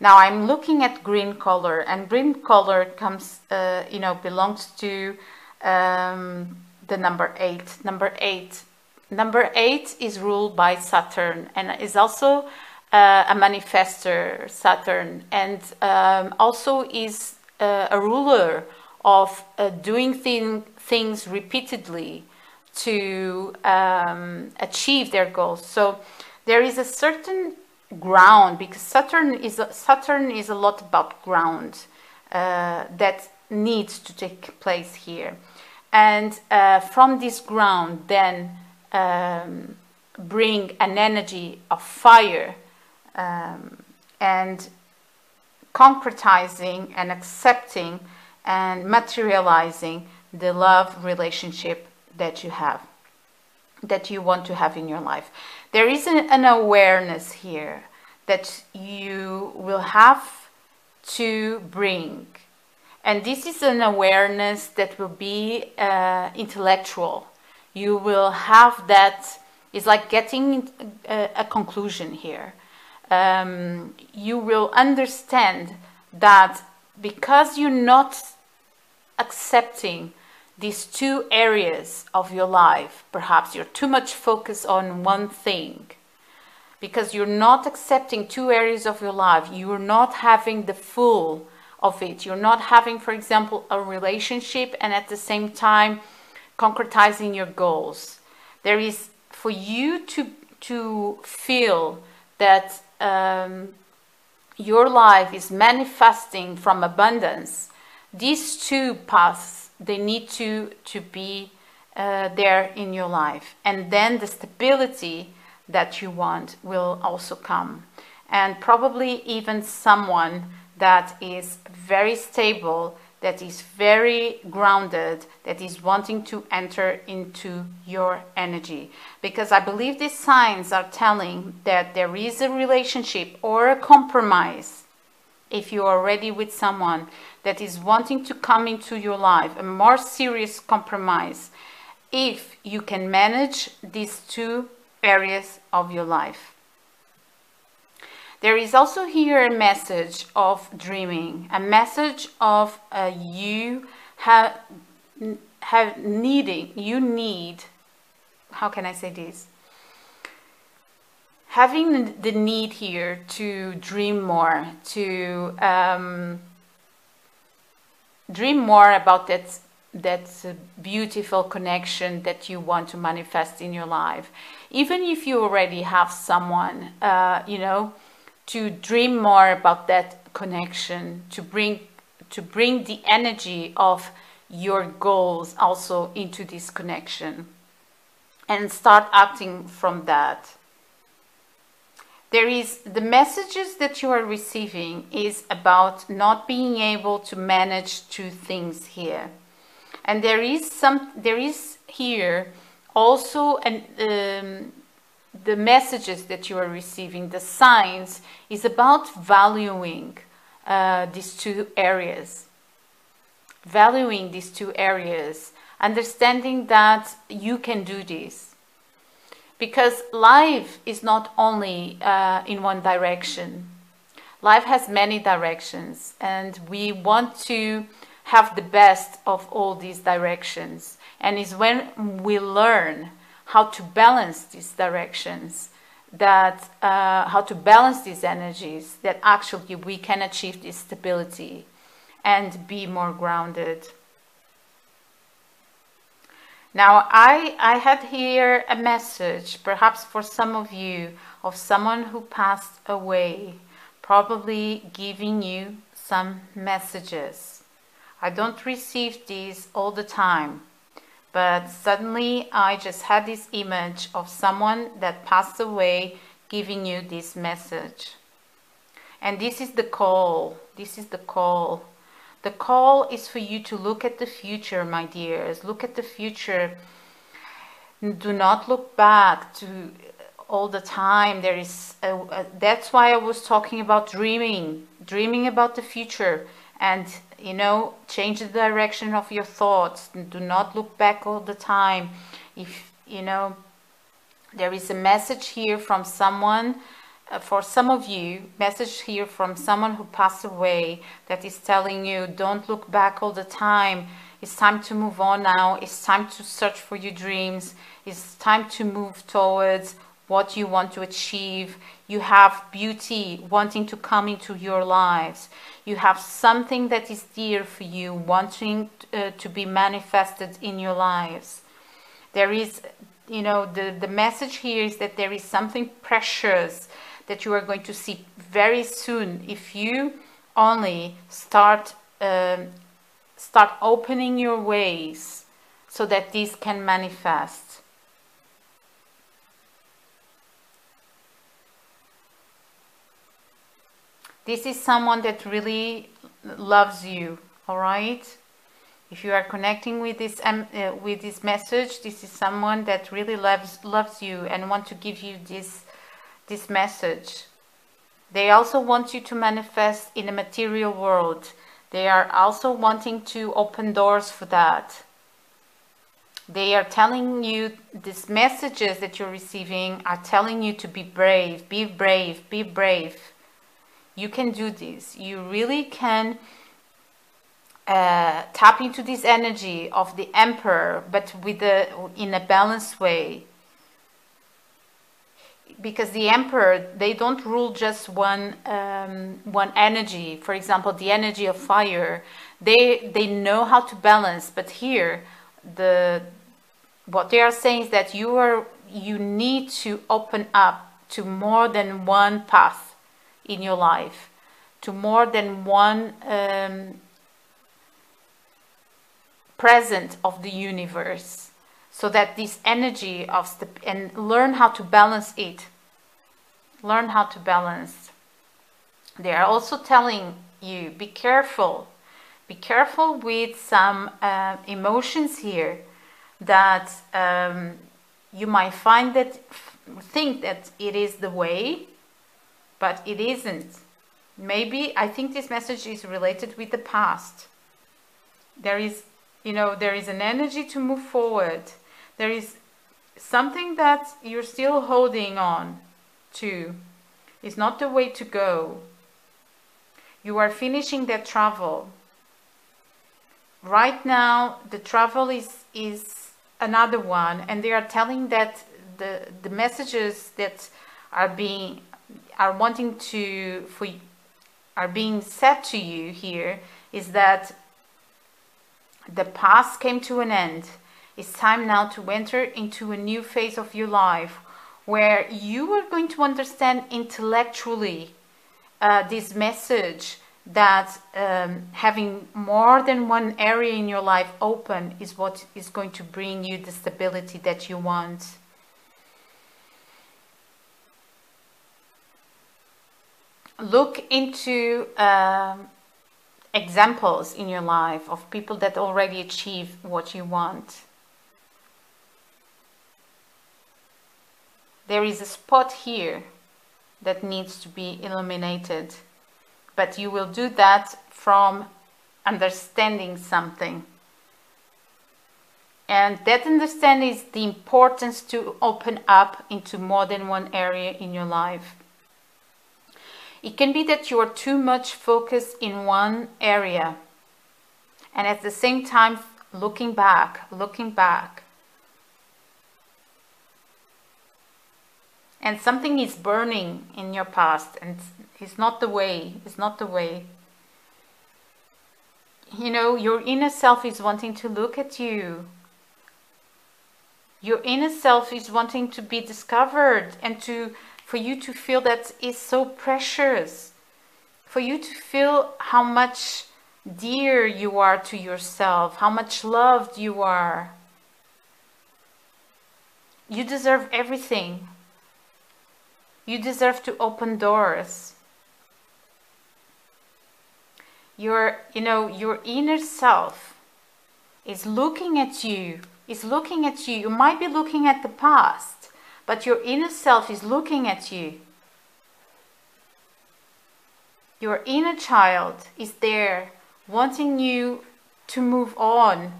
Now I'm looking at green color, and green color comes, belongs to the number 8. Number 8 is ruled by Saturn, and is also a manifester, Saturn, and also is a ruler of doing things repeatedly to achieve their goals. So there is a certain ground, because Saturn is a lot about ground that needs to take place here, and from this ground then bring an energy of fire and concretizing and accepting and materializing the love relationship that you have, that you want to have in your life. There is an awareness here that you will have to bring, and this is an awareness that will be intellectual. You will have that, it's like getting a conclusion here. You will understand that because you're not accepting these two areas of your life, perhaps you're too much focused on one thing, because you're not accepting two areas of your life, you're not having the full of it. You're not having, for example, a relationship and at the same time concretizing your goals. There is, for you to feel that your life is manifesting from abundance, these two paths, they need to be there in your life, and then the stability that you want will also come, and probably even someone that is very stable, that is very grounded, that is wanting to enter into your energy. Because I believe these signs are telling that there is a relationship or a compromise, if you are already with someone that is wanting to come into your life, a more serious compromise, if you can manage these two areas of your life. There is also here a message of dreaming, a message of you need, how can I say this? Having the need here to dream more, to dream more about that beautiful connection that you want to manifest in your life. Even if you already have someone, to dream more about that connection, to bring the energy of your goals also into this connection, and start acting from that. There is the messages that you are receiving is about not being able to manage two things here. And there is here also the messages that you are receiving, the signs, is about valuing these two areas. Valuing these two areas, understanding that you can do this. Because life is not only in one direction. Life has many directions, and we want to have the best of all these directions. And it's when we learn how to balance these directions, that how to balance these energies, that actually we can achieve this stability and be more grounded. Now, I had here a message, perhaps for some of you, of someone who passed away, probably giving you some messages. I don't receive these all the time, but suddenly I just had this image of someone that passed away giving you this message. And this is the call. This is the call. The call is for you to look at the future, my dears. Look at the future. Do not look back to all the time. There is that's why I was talking about dreaming about the future, and change the direction of your thoughts. Do not look back all the time. If there is a message here from someone, for some of you, message here from someone who passed away, that is telling you, don't look back all the time. It's time to move on now. It's time to search for your dreams. It's time to move towards what you want to achieve. You have beauty wanting to come into your lives. You have something that is dear for you wanting to be manifested in your lives. There is, the message here is that there is something precious that you are going to see very soon if you only start opening your ways so that this can manifest. This is someone that really loves you, all right? If you are connecting with this message, this is someone that really loves you and want to give you this message. They also want you to manifest in a material world. They are also wanting to open doors for that. They are telling you, these messages that you're receiving are telling you to be brave, be brave, be brave. You can do this. You really can tap into this energy of the Emperor, but in a balanced way. Because the Emperor, they don't rule just one energy. For example, the energy of fire. They know how to balance, but here what they are saying is that you need to open up to more than one path in your life, to more than one present of the universe, so that this energy and learn how to balance it. Learn how to balance. They are also telling you, be careful. Be careful with some emotions here that you might think that it is the way, but it isn't. Maybe, I think this message is related with the past. There is an energy to move forward. There is something that you're still holding on to. It's not the way to go. You are finishing that travel. Right now, the travel is another one, and they are telling that the messages that are being said to you here is that the past came to an end. It's time now to enter into a new phase of your life where you are going to understand intellectually this message that having more than one area in your life open is what is going to bring you the stability that you want. Look into examples in your life of people that already achieve what you want. There is a spot here that needs to be illuminated, but you will do that from understanding something. And that understanding is the importance to open up into more than one area in your life. It can be that you are too much focused in one area, and at the same time looking back. And something is burning in your past, and it's not the way. You know, your inner self is wanting to look at you. Your inner self is wanting to be discovered, and for you to feel that is so precious. For you to feel how much dear you are to yourself, how much loved you are. You deserve everything. You deserve to open doors. Your inner self is looking at you. You might be looking at the past, but your inner self is looking at you. Your inner child is there, wanting you to move on.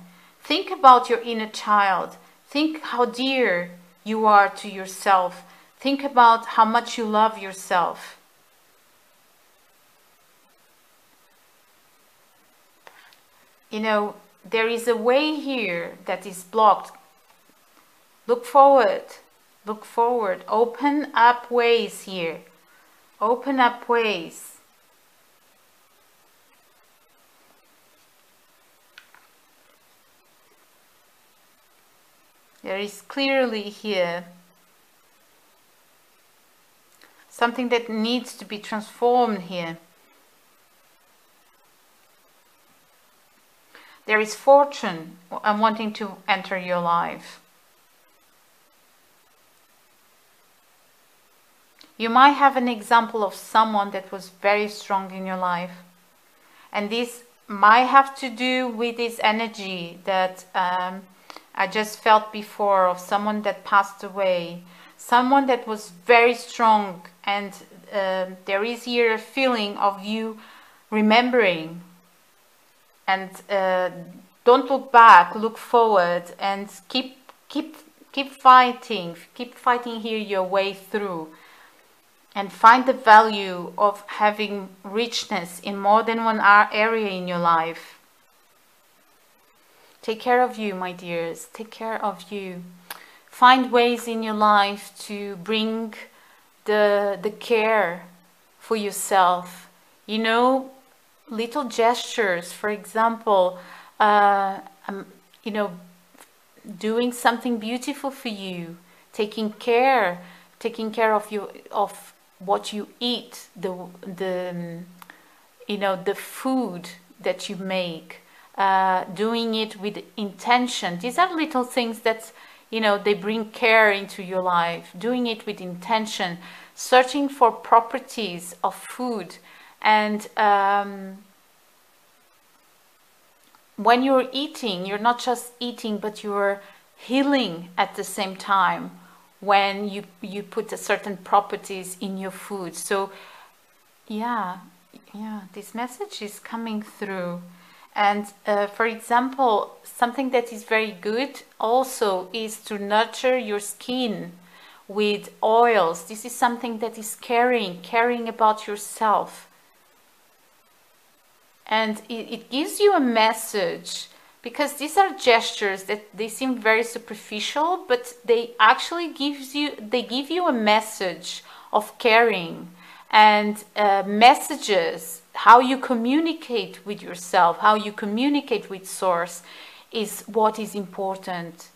Think about your inner child. Think how dear you are to yourself. Think about how much you love yourself. You know, there is a way here that is blocked. Look forward. Open up ways here. Open up ways. There is clearly here something that needs to be transformed here. There is fortune wanting to enter your life. You might have an example of someone that was very strong in your life. And this might have to do with this energy that I just felt before, of someone that passed away. Someone that was very strong, and there is here a feeling of you remembering. And don't look back, look forward, and keep fighting here your way through, and find the value of having richness in more than one area in your life. Take care of you, my dears. Take care of you. Find ways in your life to bring the care for yourself. You know, little gestures, for example, you know, doing something beautiful for you, taking care of what you eat, the food that you make, doing it with intention. These are little things that, you know, they bring care into your life. Doing it with intention, searching for properties of food. And when you're eating, you're not just eating, but you're healing at the same time when you put a certain properties in your food. So yeah, this message is coming through. And for example, something that is very good also is to nurture your skin with oils. This is something that is caring about yourself. And it gives you a message, because these are gestures that they seem very superficial, but they actually give you a message of caring, and messages, how you communicate with yourself, how you communicate with Source is what is important.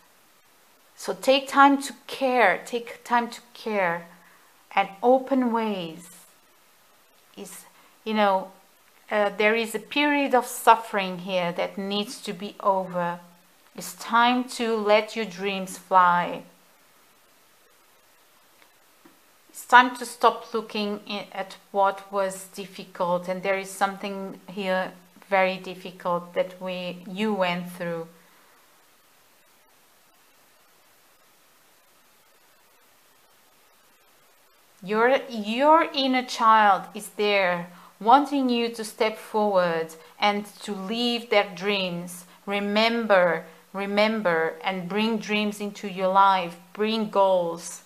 So take time to care, and open ways is, you know, there is a period of suffering here that needs to be over. It's time to let your dreams fly. It's time to stop looking at what was difficult. And there is something here very difficult that you went through. Your inner child is there, wanting you to step forward and to live their dreams. Remember, and bring dreams into your life, bring goals.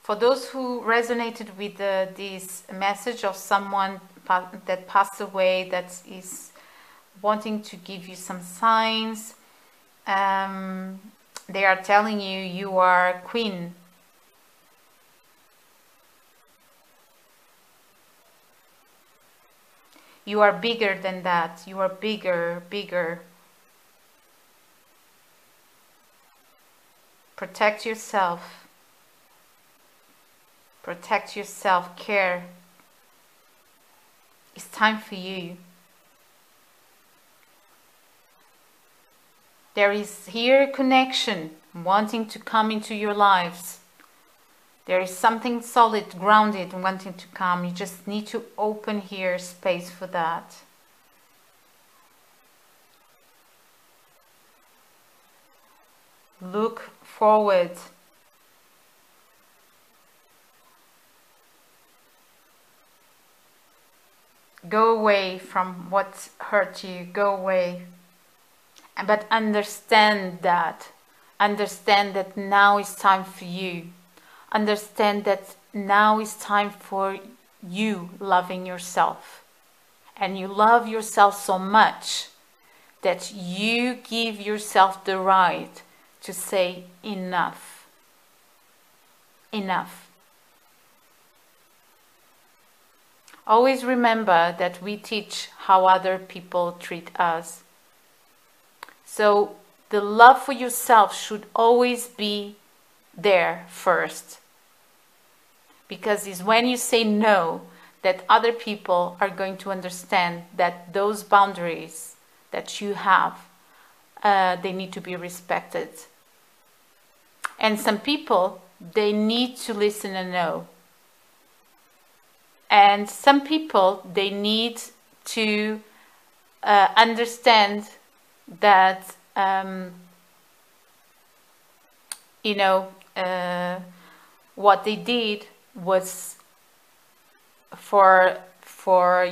For those who resonated with this message of someone that passed away, that is wanting to give you some signs, they are telling you, you are queen. You are bigger than that. You are bigger. Protect yourself. Protect your self-care. It's time for you. There is here a connection wanting to come into your lives. There is something solid, grounded, wanting to come. You just need to open here space for that. Look forward. Go away from what hurt you. Go away. But understand that. Understand that now is time for you. Understand that now is time for you loving yourself. And you love yourself so much that you give yourself the right to say enough. Enough. Always remember that we teach how other people treat us. So the love for yourself should always be there first. Because it's when you say no that other people are going to understand that those boundaries that you have, they need to be respected. And some people, they need to listen and know. And some people, they need to understand that, what they did was for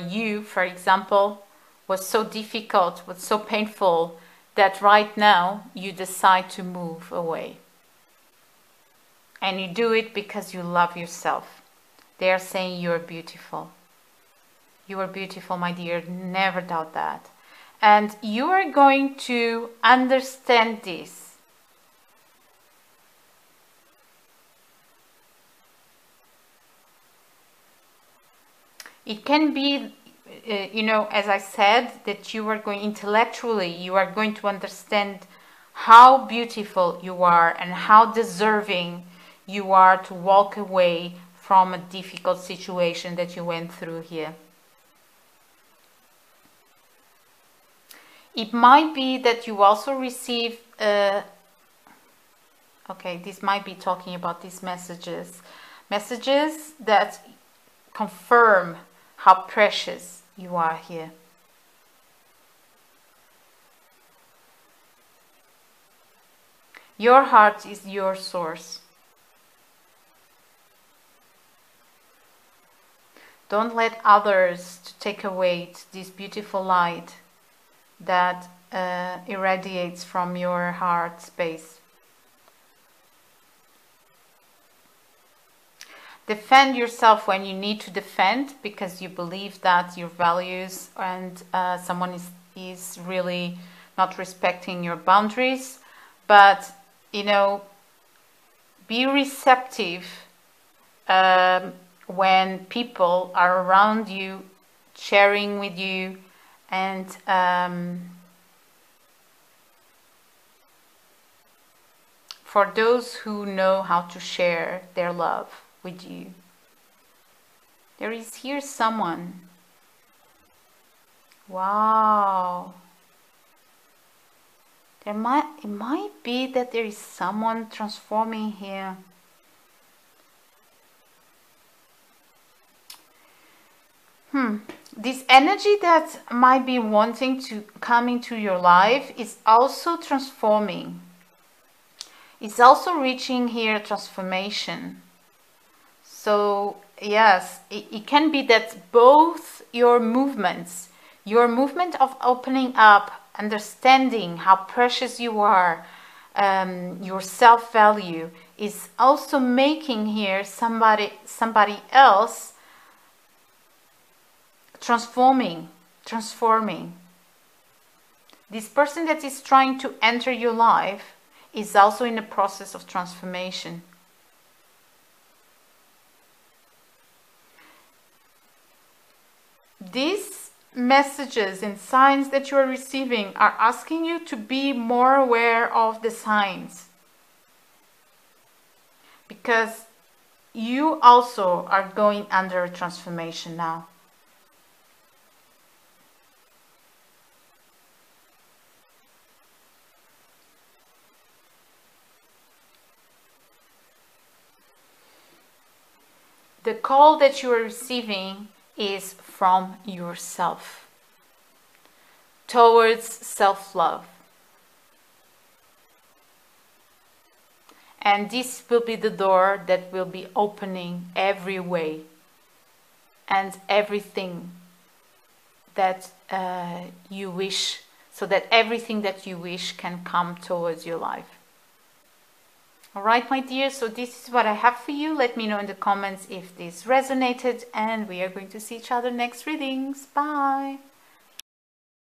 you, for example, was so difficult, was so painful, that right now you decide to move away. And you do it because you love yourself. They are saying you are beautiful. You are beautiful, my dear. Never doubt that. And you are going to understand this. It can be, as I said, that you are going intellectually, you are going to understand how beautiful you are and how deserving you are to walk away from a difficult situation that you went through here. It might be that you also receive, this might be talking about these messages that confirm how precious you are here. Your heart is your source. Don't let others to take away this beautiful light that irradiates from your heart space. Defend yourself when you need to defend, because you believe that your values and someone is really not respecting your boundaries. But, be receptive when people are around you, sharing with you, and for those who know how to share their love with you. There is here someone. Wow. It might be that there is someone transforming here. This energy that might be wanting to come into your life is also transforming. It's also reaching here transformation. So yes, it can be that both your movement of opening up, understanding how precious you are, your self-value, is also making here somebody else transforming. This person that is trying to enter your life is also in a process of transformation. These messages and signs that you are receiving are asking you to be more aware of the signs, because you also are going under a transformation now. The call that you are receiving is from yourself towards self-love. And this will be the door that will be opening every way and everything that you wish, so that everything that you wish can come towards your life. Alright, my dear, so this is what I have for you. Let me know in the comments if this resonated, and we are going to see each other next readings. Bye!